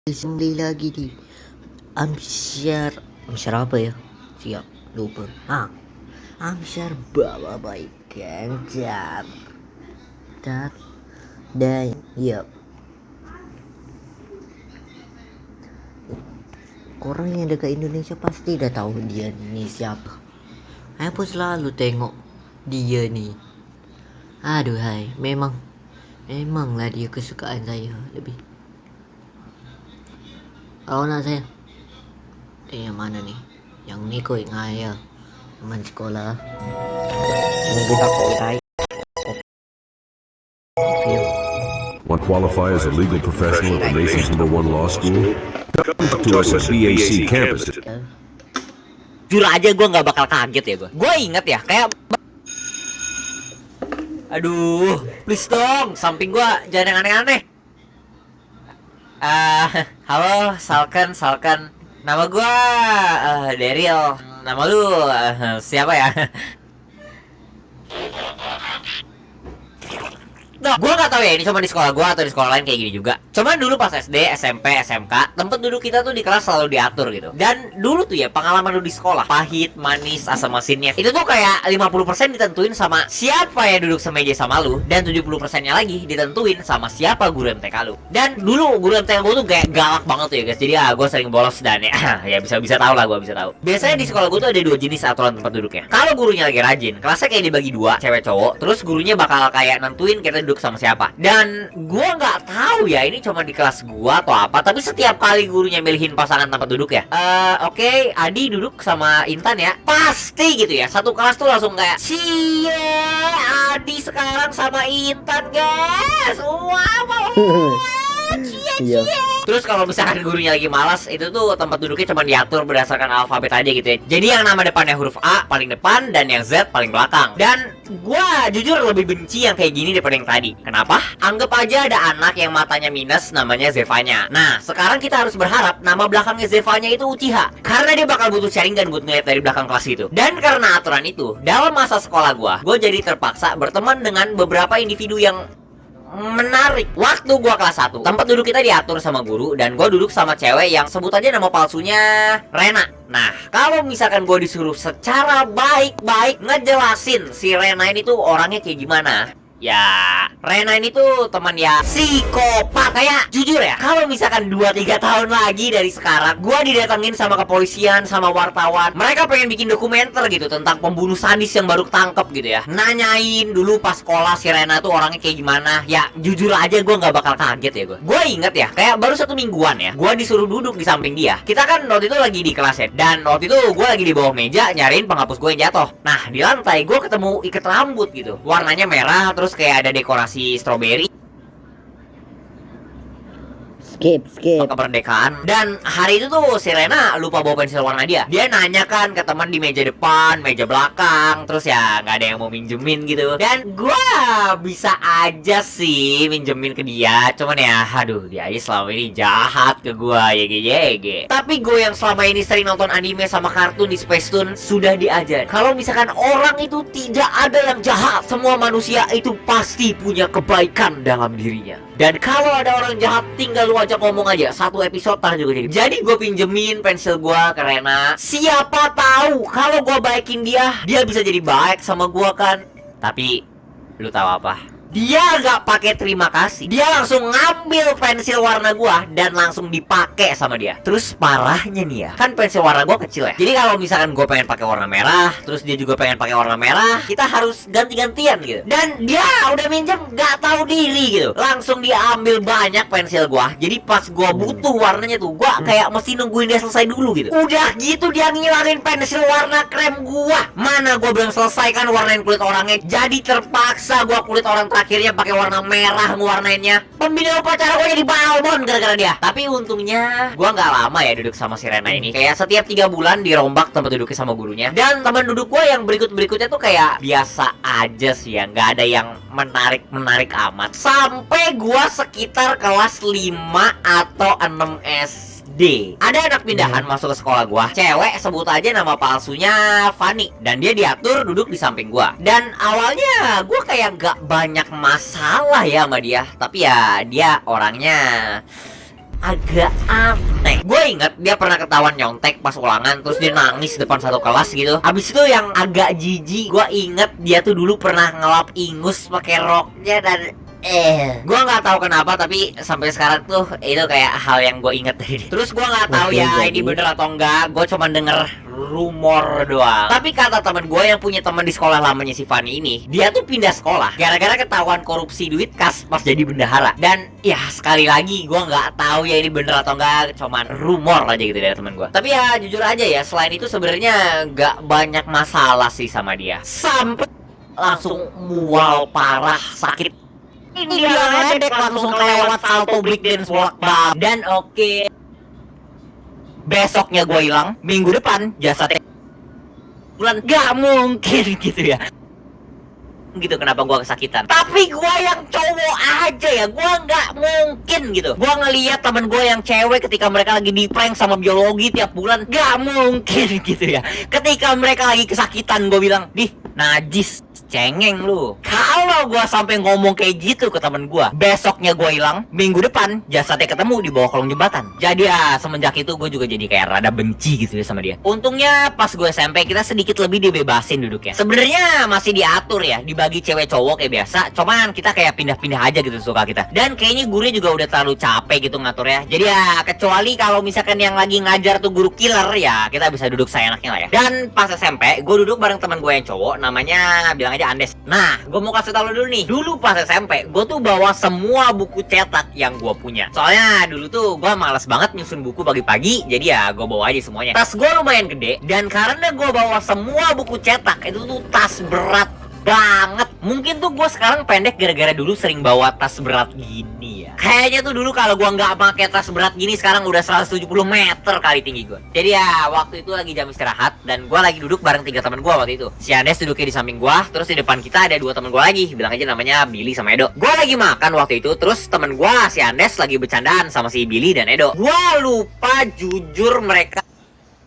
Kembali lagi di Amsyar. Amsyar apa ya? Siap, lupa. Amsyar bawa baik Ganjar dan ya, orang yang dekat Indonesia pasti udah tahu dia nih siapa. Aku selalu tengok dia nih. Aduh hai, memanglah dia kesukaan saya lebih. Kalau nak saya, yang mana nih? Yang ni kot ngaya teman sekolah. Mungkin tak kau Want to qualify as a legal professional at the nation's #1 law school? Come to us at BAC campus. Jujur aja gue nggak bakal kaget ya gue. Gue inget ya kayak, aduh, please dong, samping gue jangan yang aneh-aneh. Halo, Salkan. Nama gue Daryl. Nama lu siapa ya? Nah, gue gak tahu ya ini cuma di sekolah gue atau di sekolah lain kayak gini juga. Cuman dulu pas SD, SMP, SMK, tempat duduk kita tuh di kelas selalu diatur gitu. Dan dulu tuh ya pengalaman lu di sekolah, pahit, manis, asam asinnya, itu tuh kayak 50% ditentuin sama siapa yang duduk semeja sama lu, dan 70%-nya lagi ditentuin sama siapa guru MTK lu. Dan dulu guru MTK gue tuh kayak galak banget tuh ya guys. Jadi gue sering bolos dan ya bisa tahu lah, gue bisa tahu. Biasanya di sekolah gue tuh ada 2 jenis aturan tempat duduknya. Kalau gurunya lagi rajin, kelasnya kayak dibagi 2, cewek cowok, terus gurunya bakal kayak nentuin kita duduk sama siapa. Dan gua nggak tahu ya ini cuma di kelas gua atau apa, tapi setiap kali gurunya milihin pasangan tempat duduk ya, oke, Adi duduk sama Intan ya, pasti gitu ya, satu kelas tuh langsung kayak cie, Adi sekarang sama Intan guys, wow. Cie. Terus kalau misalkan gurunya lagi malas, itu tuh tempat duduknya cuma diatur berdasarkan alfabet aja gitu ya. Jadi yang nama depannya huruf A paling depan dan yang Z paling belakang. Dan gua jujur lebih benci yang kayak gini daripada yang tadi. Kenapa? Anggap aja ada anak yang matanya minus, namanya Zevanya. Nah, sekarang kita harus berharap nama belakangnya Zevanya itu Uchiha, karena dia bakal butuh sharing dan buat ngeliat dari belakang kelas gitu. Dan karena aturan itu, dalam masa sekolah gua jadi terpaksa berteman dengan beberapa individu yang menarik. Waktu gua kelas 1, tempat duduk kita diatur sama guru, dan gua duduk sama cewek yang sebut aja nama palsunya Rena. Nah, kalau misalkan gua disuruh secara baik-baik ngejelasin si Rena ini tuh orangnya kayak gimana, ya, Rena ini tuh teman ya psikopat. Kayak jujur ya, kalau misalkan 2-3 tahun lagi dari sekarang gua didatengin sama kepolisian, sama wartawan, mereka pengen bikin dokumenter gitu tentang pembunuh sadis yang baru ketangkep gitu ya, nanyain dulu pas sekolah si Rena tuh orangnya kayak gimana, ya jujur aja gua nggak bakal kaget ya. Gue inget ya, kayak baru 1 mingguan ya, gua disuruh duduk di samping dia. Kita kan waktu itu lagi di kelas ya, dan waktu itu gua lagi di bawah meja nyariin penghapus gue yang jatuh. Nah, di lantai gua ketemu ikat rambut gitu, warnanya merah, terus kayak ada dekorasi stroberi, skip kemerdekaan. Dan hari itu tuh si Rena lupa bawa pensil warna dia. Dia nanya kan ke teman di meja depan, meja belakang, terus ya nggak ada yang mau minjemin gitu. Dan gua bisa aja sih minjemin ke dia, cuman ya aduh, dia aja selama ini jahat ke gua, yege. Tapi gue yang selama ini sering nonton anime sama kartun di Space Tune sudah diajar kalau misalkan orang itu tidak ada yang jahat, semua manusia itu pasti punya kebaikan dalam dirinya. Dan kalau ada orang jahat, tinggal lu ajak ngomong aja, 1 episode tar juga jadi. Jadi gue pinjemin pensil gue ke Rena. Siapa tahu kalau gue baikin dia bisa jadi baik sama gue kan. Tapi lu tahu apa? Dia gak pakai terima kasih. Dia langsung ngambil pensil warna gua dan langsung dipakai sama dia. Terus parahnya nih ya, kan pensil warna gua kecil ya. Jadi kalau misalkan gua pengen pakai warna merah, terus dia juga pengen pakai warna merah, kita harus ganti-gantian gitu. Dan dia udah minjem gak tahu diri gitu, langsung dia ambil banyak pensil gua. Jadi pas gua butuh warnanya tuh, gua kayak mesti nungguin dia selesai dulu gitu. Udah gitu dia ngilangin pensil warna krem gua. Mana gua belum selesai kan warnain kulit orangnya. Jadi terpaksa gua kulit orang akhirnya pakai warna merah ngewarnainnya. Pembina upacara gue jadi balbon gara-gara dia. Tapi untungnya gue nggak lama ya duduk sama si Rena ini. Kayak setiap 3 bulan dirombak tempat duduknya sama gurunya. Dan teman duduk gue yang berikutnya tuh kayak biasa aja sih ya, nggak ada yang menarik amat. Sampai gue sekitar kelas 5 atau 6 SD, ada anak pindahan masuk ke sekolah gua, cewek, sebut aja nama palsunya Fanny, dan dia diatur duduk di samping gua. Dan awalnya gua kayak gak banyak masalah ya sama dia, tapi ya dia orangnya agak aneh. Gue inget dia pernah ketahuan nyontek pas ulangan, terus dia nangis depan satu kelas gitu. Abis itu yang agak jijik, gue inget dia tuh dulu pernah ngelap ingus pakai roknya dan gue nggak tahu kenapa, tapi sampai sekarang tuh itu kayak hal yang gue inget dari dia. Terus gue nggak tahu ya ini bener atau enggak, gue cuma denger rumor doang. Tapi kata temen gue yang punya teman di sekolah lamanya si Fanny ini, dia tuh pindah sekolah gara-gara ketahuan korupsi duit kas pas jadi bendahara. Dan ya sekali lagi gue nggak tahu ya ini bener atau enggak, cuman rumor aja gitu dari temen gue. Tapi ya jujur aja ya, selain itu sebenarnya nggak banyak masalah sih sama dia. Sampai langsung mual parah, sakit. Ini dia ngedek langsung kelewat salto break dance bolak-balik. Dan oke, besoknya gue hilang, minggu depan jasadnya bulan, gak mungkin gitu ya. Gitu kenapa gue kesakitan. Tapi gue yang cowok aja ya, gue nggak mungkin gitu. Gue ngeliat temen gue yang cewek ketika mereka lagi di prank sama biologi tiap bulan, gak mungkin gitu ya. Ketika mereka lagi kesakitan, gue bilang, "Dih, najis, cengeng lu." Kalau gue sampai ngomong kayak gitu ke temen gue, besoknya gue hilang, minggu depan jasadnya ketemu di bawah kolong jembatan. Jadi ya semenjak itu gue juga jadi kayak rada benci gitu ya sama dia. Untungnya pas gue SMP kita sedikit lebih dibebasin duduknya. Sebenarnya masih diatur ya, dibagi cewek cowok kayak biasa, cuman kita kayak pindah-pindah aja gitu suka kita. Dan kayaknya gurunya juga udah terlalu capek gitu ngaturnya. Jadi ya kecuali kalau misalkan yang lagi ngajar tuh guru killer, ya kita bisa duduk seenaknya lah ya. Dan pas SMP gue duduk bareng teman gue yang cowok, namanya bilang aja Andes. Nah, gue mau kasih tau lo dulu nih. Dulu pas SMP, gue tuh bawa semua buku cetak yang gue punya. Soalnya dulu tuh gue malas banget nyusun buku pagi-pagi, jadi ya gue bawa aja semuanya. Tas gue lumayan gede, dan karena gue bawa semua buku cetak, itu tuh tas berat banget. Mungkin tuh gue sekarang pendek gara-gara dulu sering bawa tas berat gini ya. Kayaknya tuh dulu kalau gue nggak pakai tas berat gini, sekarang udah 170 meter kali tinggi gue. Jadi ya waktu itu lagi jam istirahat, dan gue lagi duduk bareng 3 teman gue waktu itu. Si Andes duduknya di samping gue, terus di depan kita ada 2 teman gue lagi, bilang aja namanya Billy sama Edo. Gue lagi makan waktu itu, terus temen gue si Andes lagi bercandaan sama si Billy dan Edo. Gue lupa jujur mereka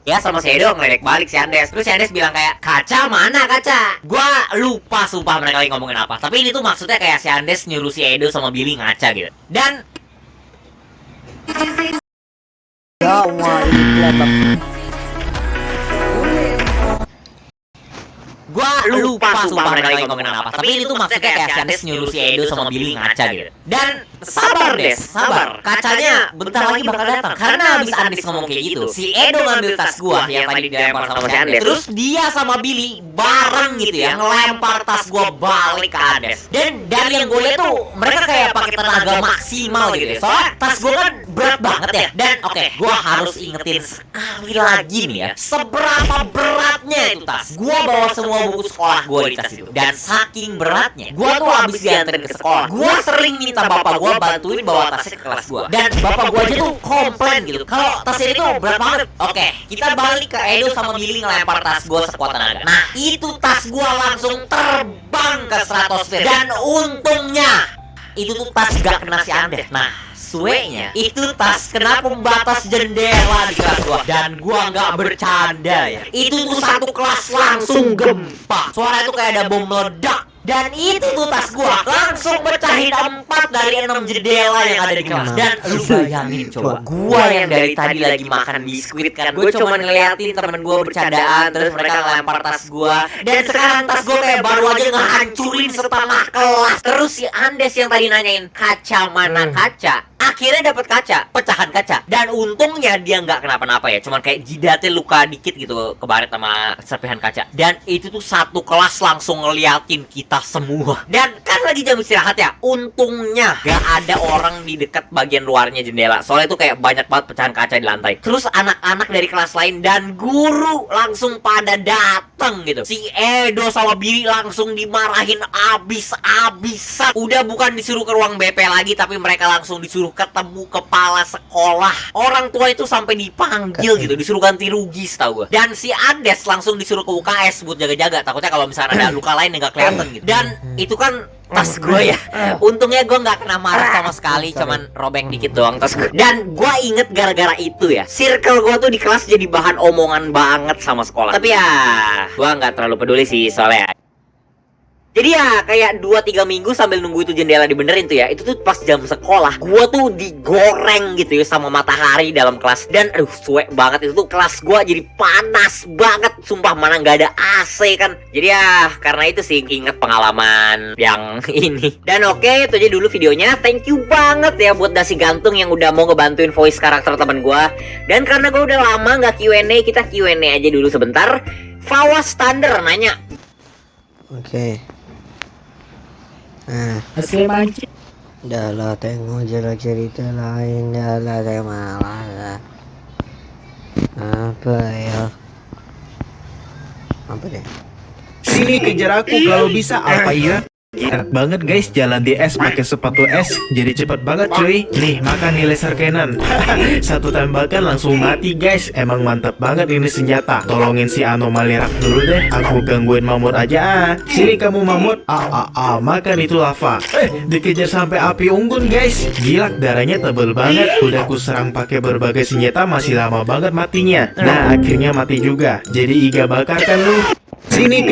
ya sama si Edo ngeledek balik si Andes. Terus si Andes bilang kayak, "Kaca mana kaca?" Gua lupa sumpah mereka lagi ngomongin apa. Tapi ini tuh maksudnya kayak si Andes nyuruh si Edo sama Billy ngaca gitu. Dan Ya Allah, ini kelihatan. gua lupa sumpah mereka lagi ngomongin apa. Tapi ini tuh maksudnya kayak si Andes nyuruh si Edo sama Billy ngaca gitu. Dan sabar Des, sabar. Kacanya bentar lagi bakal datang. Karena abis Andes ngomong kayak gitu, si Edo ngambil tas gua yang tadi dilempar sama si Andes. Terus dia sama Billy bareng gitu ya ngelempar tas gua balik ke Andes. Dan dari yang gue lihat tuh mereka kayak pakai tenaga maksimal gitu ya. Soalnya tas gua kan berat banget ya. Dan oke, gua harus ingetin sekali lagi nih ya, seberapa beratnya itu tas. Gua bawa semua buku sekolah gue di tas itu. Dan saking beratnya, gue tuh abis dianterin ke sekolah, gue sering minta bapak gue bantuin bawa tasnya ke kelas gue. Dan bapak gue aja tuh komplain gitu, kalau tasnya itu berat banget. Oke, kita balik ke Edo sama Billy ngelempar tas gue sekuat tenaga. Nah, itu tas gue langsung terbang ke stratosfer. Dan untungnya itu tuh tas gak kena si Andes. Nah, suenya itu tas kena pembatas jendela di kelas gua. Dan gua nggak bercanda ya, itu tuh satu kelas langsung gempa. Suara itu kayak ada bom meledak. Dan itu tuh tas gua langsung pecahin 4 dari 6 jendela yang ada di kelas. Dan lu bayangin coba, gua yang dari tadi lagi makan biskuit kan, gua cuma ngeliatin temen gua bercandaan, terus mereka ngelempar tas gua. Dan sekarang tas gua kayak baru aja ngehancurin setengah kelas. Terus si Andes yang tadi nanyain kaca mana kaca, akhirnya dapat kaca, pecahan kaca. Dan untungnya dia nggak kenapa-napa ya, cuman kayak jidatnya luka dikit gitu kebaret sama serpihan kaca. Dan itu tuh satu kelas langsung ngeliatin kita semua. Dan kan lagi jam istirahat ya, untungnya gak ada orang di dekat bagian luarnya jendela, soalnya itu kayak banyak banget pecahan kaca di lantai. Terus anak-anak dari kelas lain dan guru langsung pada dateng gitu. Si Edo sama Billy langsung dimarahin abis-abisan. Udah bukan disuruh ke ruang BP lagi, tapi mereka langsung disuruh ketemu kepala sekolah. Orang tua itu sampai dipanggil gitu, disuruh ganti rugi setahu gue. Dan si Andes langsung disuruh ke UKS buat jaga-jaga, takutnya kalau misalnya ada luka lain yang gak kelihatan gitu. Dan itu kan tas gue ya, untungnya gue nggak kena marah sama sekali, cuman robek dikit doang tas gue. Dan gue inget gara-gara itu ya, circle gue tuh di kelas jadi bahan omongan banget sama sekolah. Tapi ya gue nggak terlalu peduli sih soalnya Jadi ya kayak 2-3 minggu sambil nunggu itu jendela dibenerin tuh ya. Itu tuh pas jam sekolah gua tuh digoreng gitu ya sama matahari dalam kelas. Dan aduh suek banget itu tuh, kelas gua jadi panas banget. Sumpah mana nggak ada AC kan. Jadi ya karena itu sih inget pengalaman yang ini. Dan oke, itu aja dulu videonya. Thank you banget ya buat Dasi Gantung yang udah mau ngebantuin voice karakter teman gua. Dan karena gua udah lama nggak Q&A, kita Q&A aja dulu sebentar. Fawas Thunder nanya, Oke. Nah, Asli mancing. dah lah tengok cerita lain. Dah lah saya malas lah. Apa ya? Apa deh? Sini kejar aku kalau bisa apa ya? Enak banget guys jalan di es pakai sepatu es. Jadi cepet banget cuy. Nih makan nih laser cannon. Satu tembakan langsung mati guys. Emang mantap banget ini senjata. Tolongin si anomali rak dulu deh. Aku gangguin mamut aja. Sini kamu mamut. Makan itu lava. Dikejar sampai api unggun guys. Gila darahnya tebel banget. Udah ku serang pakai berbagai senjata masih lama banget matinya. Nah akhirnya mati juga. Jadi iga bakar kan lu. Sini.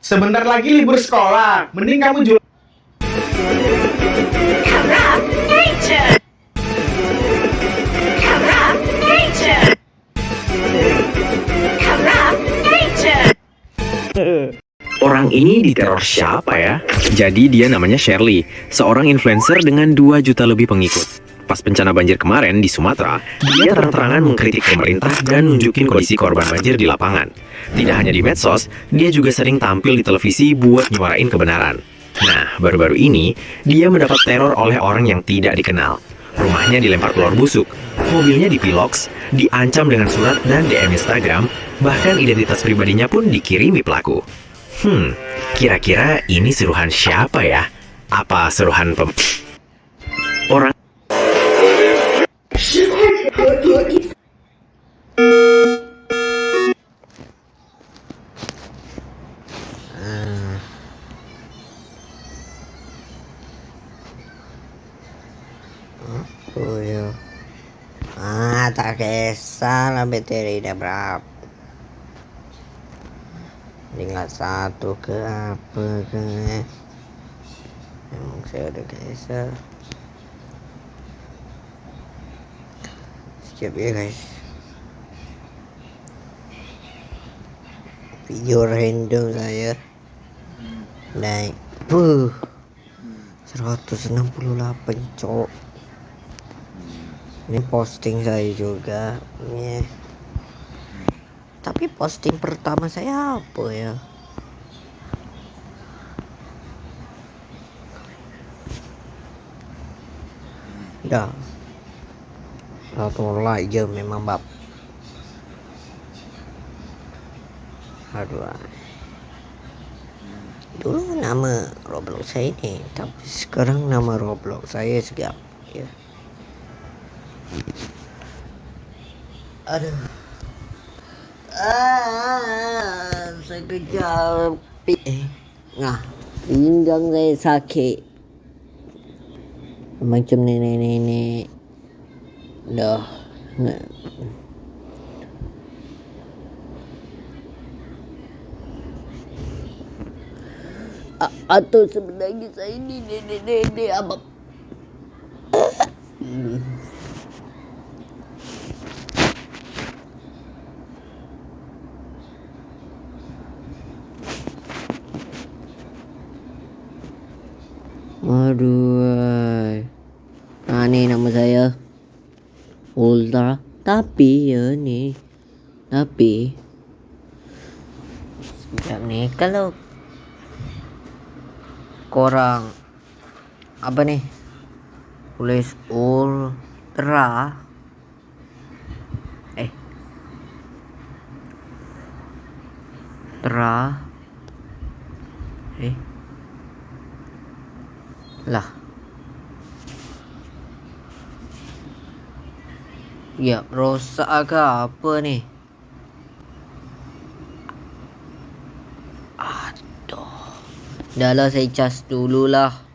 Sebentar lagi libur sekolah. Mending kamu jual. Orang ini diteror siapa ya? Jadi dia namanya Shirley, seorang influencer dengan 2 juta lebih pengikut. Pas bencana banjir kemarin di Sumatera, dia terang-terangan mengkritik pemerintah dan nunjukin kondisi korban banjir di lapangan. Tidak hanya di medsos, dia juga sering tampil di televisi buat nyuarain kebenaran. Nah, baru-baru ini, dia mendapat teror oleh orang yang tidak dikenal. Rumahnya dilempar telur busuk, mobilnya dipiloks, diancam dengan surat dan DM Instagram, bahkan identitas pribadinya pun dikirimi pelaku. Kira-kira ini suruhan siapa ya? Apa suruhan orang? Oh ya. Tak kisah lah bateri udah berapa. Tinggal 1 ke apa ke. Emang saya udah kisah. Siap ya guys. Video random saya naik 168 cok. Ini posting saya juga ya. Tapi posting pertama saya apa ya? Dah atau like je memang bab. Aduh. Dulu nama Roblox saya ini, tapi sekarang nama Roblox saya Segap ya. Aduh. Saya kejar nah, pinggang saya sakit. Macam nenek-nenek. Dah. Atau sebenarnya saya ini nenek-nenek abang. Aduh. Nah ni nama saya Ultra. Tapi ya ni, tapi sekejap ni kalau korang apa nih tulis Ultra Sumatera. Lah. Ya, rosak ke apa nih? Aduh. Dah lah, saya cas dulu lah.